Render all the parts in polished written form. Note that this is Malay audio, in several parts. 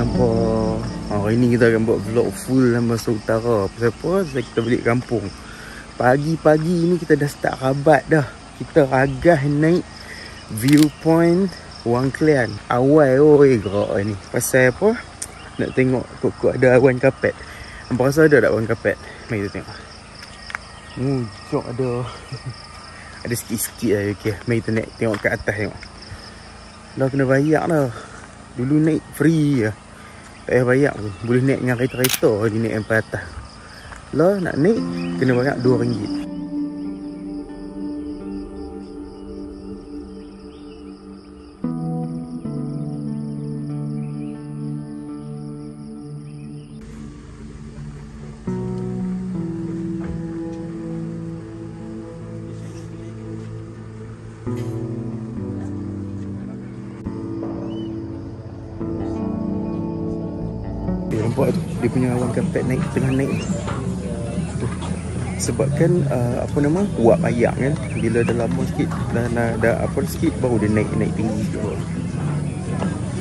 apa. Hari ni kita akan buat vlog full masa utara. Pasal apa? Sebab kita balik kampung. Pagi-pagi ni kita dah start rabat dah. Kita agah naik viewpoint Wang Kelian. Awal gerak ni. Pasal apa? Nak tengok kok ada awan kapet. Nampak rasa ada tak awan kapet? Mari kita tengok. Jok ada. Ada sikit-sikit lah. Okay. Mari kita naik tengok kat atas tengok. Dah kena bayar dah. Dulu naik free lah. Tak payah bayar pun. Boleh naik dengan kereta-kereta dia naik sampai atas. Lah nak naik kena bayar RM2. Nampak tu dia punya awan kapet naik tengah naik tu. Sebabkan apa nama uap ayak kan, bila dah lama sikit dah apa sikit baru dia naik tinggi tu.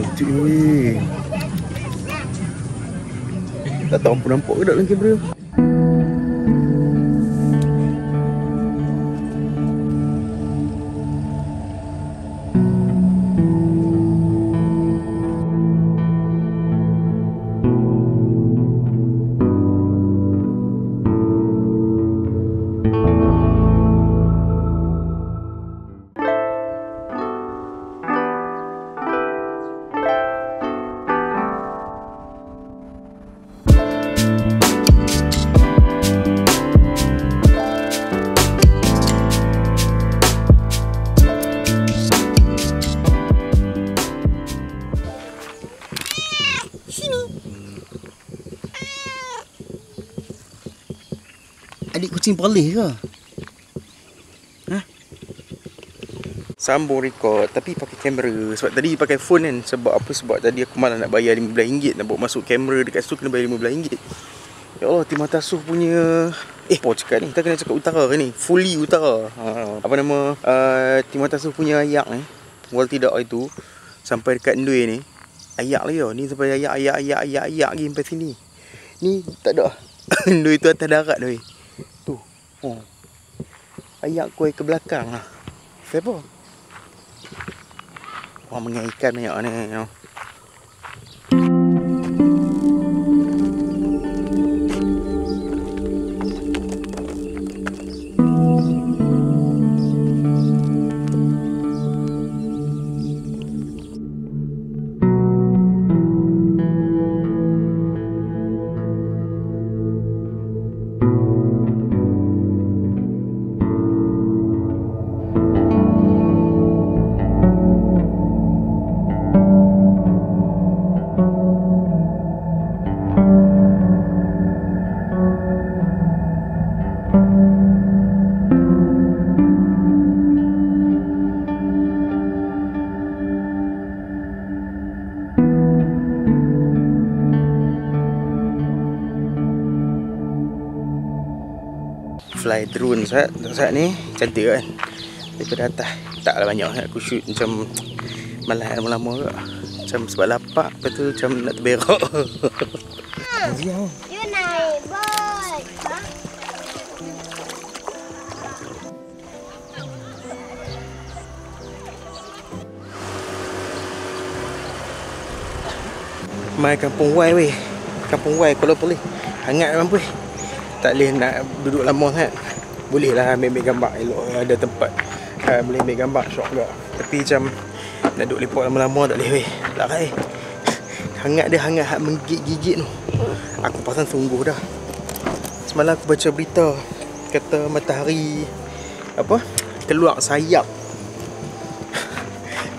Cantik ni. Tak tahu apa nampak ke tak dalam kamera. Adik kucing perlis ke? Ha? Sambung record tapi pakai kamera. Sebab tadi pakai phone kan. Sebab apa? Sebab tadi aku malah nak bayar RM15 nak bawa masuk kamera dekat situ, kena bayar RM15. Ya Allah, Timah Tasuh punya apa cakap ni? Kita kena cakap utara ke ni? Fully utara. Apa nama? Timah Tasuh punya ayak ni. Wal tidak itu sampai dekat Ndui ni. Ayak lah ya. Ni sampai ayak lagi sampai sini. Ni tak ada. Ndui tu atas darat tu. Tu. Ayak kuih ke belakang lah. Siapa? Orang mengaikan banyak ni. Fly drone saat ni cantik kan daripada atas. Taklah banyak nak aku shoot macam malas lama-lama ke. Macam sebab lapak, lepas tu macam nak terberak. You naik boat. Mai kampung Wai weh. Kampung Wai Kuala Perlis. Hangat mampu. Tak boleh nak duduk lama sangat. Boleh lah ambil gambar elok, ada tempat boleh ambil gambar syok juga. Tapi macam nak duduk lepak lama-lama tak boleh weh. Tak kai. Hangat dia hangat hak menggigit tu. Aku pasang sungguh dah. Semalam aku baca berita kata matahari apa? Keluar sayap.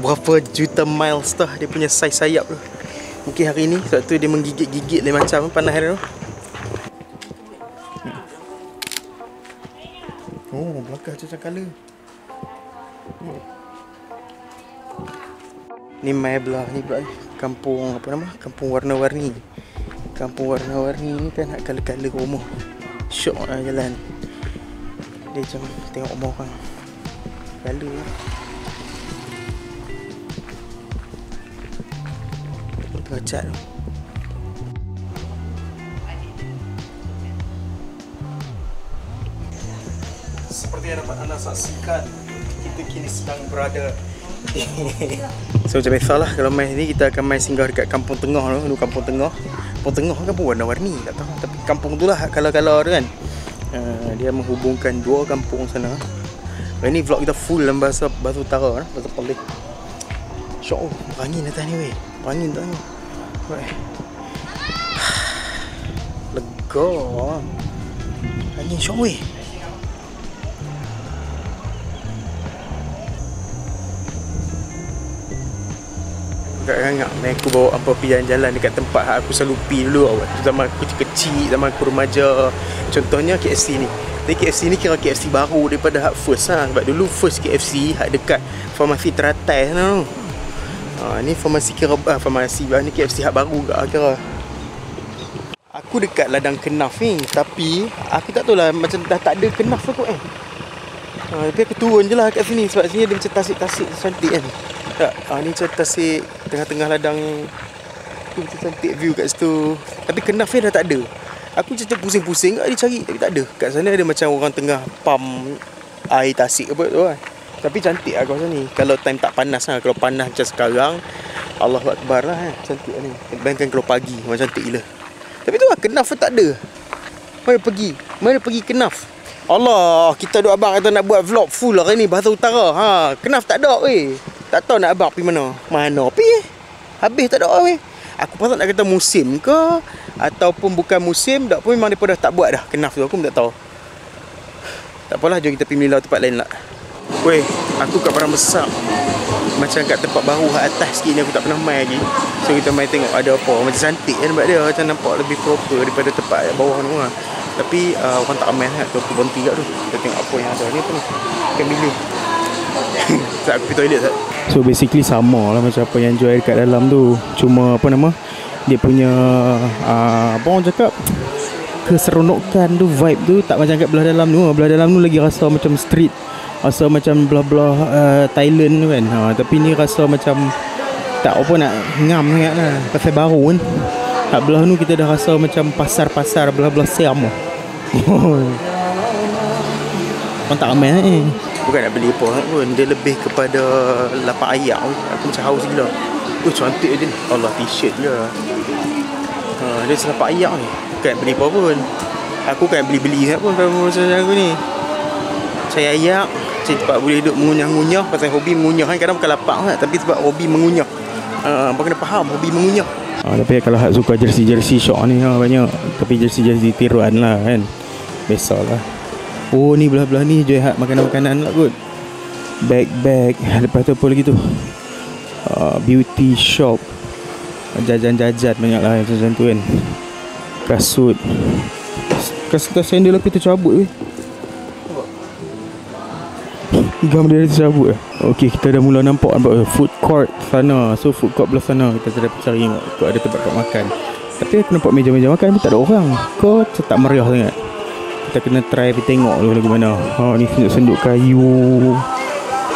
Berapa juta miles dah dia punya saiz sayap tu. Mungkin hari ni sebab tu dia menggigit-gigit lain macam panas dia tu. Oh, belakang macam colour. Ni mai belah ni pula kampung apa nama? Kampung warna-warni. Kampung warna-warni ni kan nak colour-colour rumah. Syok lah jalan. Dia macam tengok rumah orang. Colour lah. Tengah cat tu. seperti yang dapat anda saksikan, kita kini sedang berada so macam biasalah kalau main ni kita akan main singgah dekat kampung tengah tu. Kampung tengah kampung warna-warni tak tahu, tapi kampung tu lah kala-kala tu kan. Dia menghubungkan dua kampung sana. Hari ni vlog kita full dalam bahasa utara, bahasa Perlis. Syok, angin atas ni weh. Angin tak ni. Lega. Angin syok weh. Agak-agak main aku bawa apa pergi jalan dekat tempat aku selalu pergi dulu waktu zaman aku kecil, zaman aku remaja. Contohnya KFC ni. Tapi KFC ni kira KFC baru daripada hak first lah. Sebab dulu first KFC hak dekat farmasi teratai sana tu. Ni farmasi kira farmasi ni KFC hak baru ke kira. Aku dekat ladang kenaf ni, tapi aku tak tahu lah macam dah tak ada kenaf aku tapi aku turun je lah kat sini sebab sini ada macam tasik-tasik cantik kan. Ni macam tasik tengah-tengah ladang tu, macam cantik view kat situ. Tapi kenaf ni dah tak ada. Aku macam pusing-pusing kat dia cari tapi tak ada. Kat sana ada macam orang tengah pump air tasik apa tu kan. Tapi cantik lah kawasan ni. Kalau time tak panas lah. Kalau panas macam sekarang, Allahu Akbar lah kan. Cantik lah ni. Bayangkan kalau pagi memang cantik gila. Tapi tu lah kenaf pun tak ada. Mana pergi kenaf? Allah, kita duk abang kata nak buat vlog full hari ni bahasa utara. Kenaf tak ada weh. Tak tahu nak abang pergi mana. Mana pergi habis tak ada weh. Aku pasal nak kata musim ke ataupun bukan musim, tak pun memang mereka dah tak buat dah kenaf tu, aku pun tak tahu. Tak apalah, jom kita pergi melilau tempat lain lah. Weh, aku kat Padang Besar. Macam kat tempat baru kat atas sikit ni aku tak pernah main lagi. So kita main tengok ada apa. Macam cantik kan tempat dia, macam nampak lebih proper daripada tempat bawah tu lah. Tapi orang tak main kan, tu aku berhenti kat tu. Kita tengok apa yang ada ni apa ni. Kita pilih. Sekejap aku pergi toilet tak? So basically sama lah macam apa yang jual dekat dalam tu. Cuma apa nama, dia punya apa orang cakap, keseronokan tu, vibe tu tak macam kat belah dalam tu. Belah dalam tu lagi rasa macam street, rasa macam belah-belah Thailand tu kan. Tapi ni rasa macam tak apa nak ngam sangat lah. Pasal baru kan. Kat belah tu kita dah rasa macam pasar-pasar belah-belah Siam. Orang tak ramai bukan nak beli apa pun. Dia lebih kepada lapak ayak. Aku macam haus gila. Cantik je ni. Allah, t-shirt je. Dia selapak ayak ni. Bukan nak beli apa pun. Aku kan beli-beli sangat pun kalau macam aku ni. Saya ayak, saya tempat boleh duduk mengunyah-ngunyah. Pasal hobi mengunyah kan. Kadang bukan lapak kan, tapi sebab hobi mengunyah. Apa kena faham hobi mengunyah. Tapi kalau hak suka jersey-jersey syok ni banyak. Tapi jersey-jersey tiruan lah kan. Biasalah. Oh ni belah-belah ni jual hak makanan-makanan lah kot. Bag-bag. Lepas tu apa lagi tu, beauty shop, jajan-jajan banyak lah macam tu kan. Kasut sandal aku tercabut weh. Gam dia tercabut. Okey, kita dah mula nampak food court sana. So food court belah sana kita dah cari tengok ada tempat kat makan. Tapi aku nampak meja-meja makan pun tak ada orang. Kau tak meriah sangat. Kita kena try pergi tengok dulu lagi mana. Ni senduk-senduk kayu,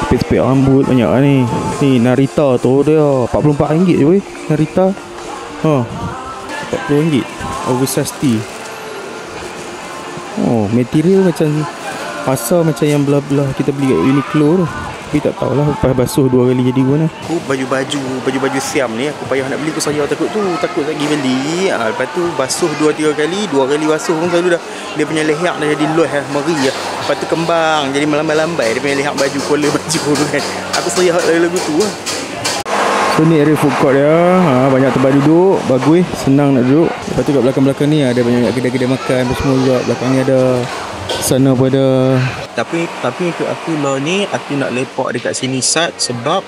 spek-spek rambut banyak lah ni. Ni Narita tu dia RM44 je weh. Narita RM40 oversize tee. Material macam rasa macam yang belah-belah kita beli kat Uniqlo tu. Tapi tak tahulah, lepas basuh 2 kali jadi guna. Aku baju Siam ni aku payah nak beli. Aku sayang takut lagi beli. Lepas tu basuh 2-3 kali, 2 kali basuh pun selalu dah dia punya leher dah jadi luas meri lah. Lepas tu kembang jadi melambai-lambai dia punya leher baju, collar baju tu kan. Aku sayang lagu tu lah. So ni area food court dia. Banyak tempat duduk, bagus, senang nak duduk. Lepas tu kat belakang-belakang ni ada banyak kedai-kedai makan semua juga. Belakang ni ada, sana pun ada. Tapi untuk aku lah ni, aku nak lepak dekat sini sebab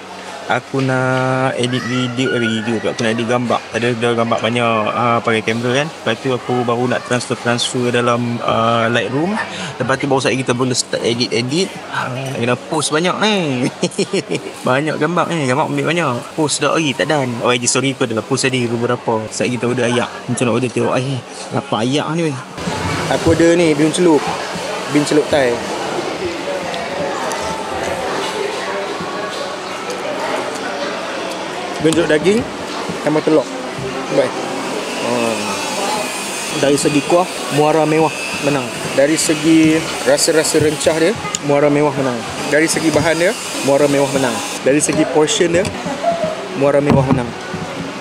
aku nak edit video aku nak edit gambar. Ada gambar banyak pakai kamera kan. Lepas tu aku baru nak transfer dalam Lightroom. Lepas tu baru saat kita boleh start edit. Kena post banyak ni. Banyak gambar ni. Gambar ambil banyak. Post dah hari tak dan. OIG story aku adalah post tadi beberapa. Saat kita order ayak. Macam nak order tengok apa ayak ni weh. Aku ada ni bin celup Thai. Bentuk daging sama telur. Baik. Dari segi kuah, Muara Mewah menang. Dari segi rasa-rasa rencah dia, Muara Mewah menang. Dari segi bahan dia, Muara Mewah menang. Dari segi portion dia, Muara Mewah menang.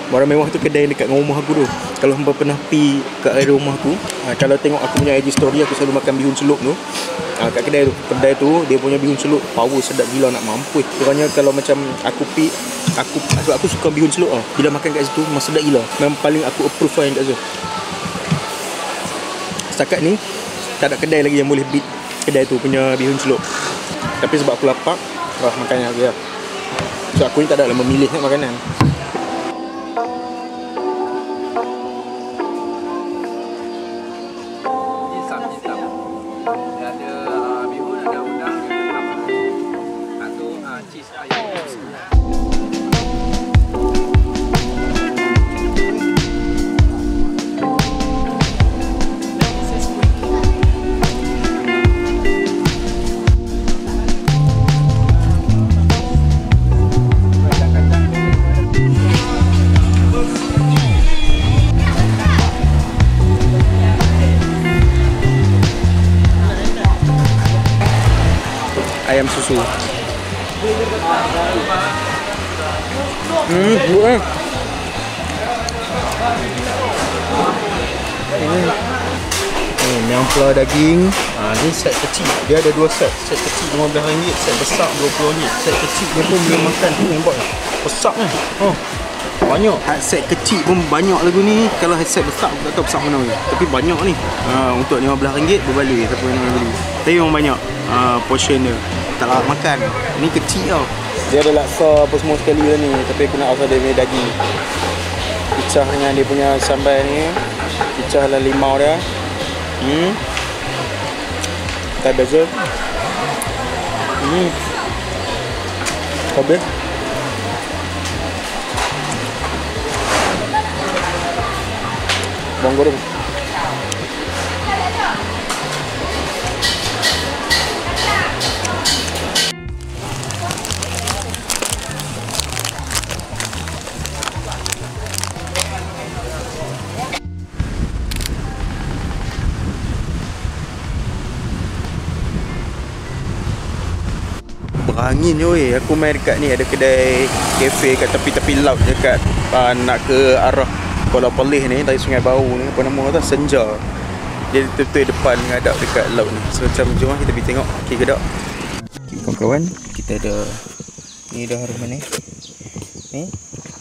Muara Mewah tu kedai dekat dengan rumah aku tu. Kalau hangpa pernah pi kat area rumah aku, kalau tengok aku punya IG story, aku selalu makan bihun celup tu. Kat kedai tu dia punya bihun celup power sedap gila nak mampus. Kiranya kalau macam aku pi, aku suka bihun celup tau. Bila makan kat situ memang sedap gila. Memang paling aku approve yang kat situ. Setakat ni tak ada kedai lagi yang boleh beat kedai tu punya bihun celup. Tapi sebab aku lapar, makan yang aku ya. So aku ni tak ada lah memilih makanan. Ayam susu. Buat. Nyampla daging. Ni set kecil. Dia ada 2 set. Set kecil RM15, set besar RM20. Set kecil dia pun boleh makan tu nampak. Besar kan? Banyak. Set kecil pun banyak lagu ni. Kalau set besar aku tak tahu besar mana ni. Tapi banyak ni. Untuk RM15 berbaloi siapa yang nak beli. Tapi memang banyak portion dia. Tak larat makan. Ni kecil tau. Dia ada laksa apa semua sekali lah ni. Tapi aku nak rasa dia punya daging. Pecah dengan dia punya sambal ni. Pecah lah limau dia. Tak beza. Habis. Bawang goreng. Berangin je weh. Aku main dekat ni, ada kedai kafe kat tepi-tepi laut dekat nak ke arah Kuala Perlis ni, dari Sungai Bau ni, apa nama tu, Senja. Dia betul-betul depan ngadap dekat laut ni. So macam jom kita pergi tengok. Okey ke tak? Okay, kawan-kawan, kita ada ni dah harum manis. Ni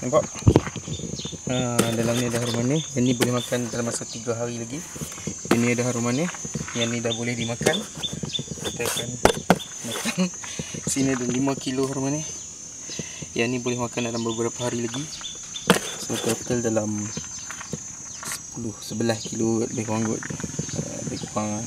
nampak? Dalam ni ada harum manis. Yang ni boleh makan dalam masa 3 hari lagi. Yang ni ada harum manis. Yang ni dah boleh dimakan. Kita akan makan. Sini ada 5 kilo harum manis. Yang ni boleh makan dalam beberapa hari lagi. So total dalam 10-11 kilo lebih kurang kot. Lebih kurang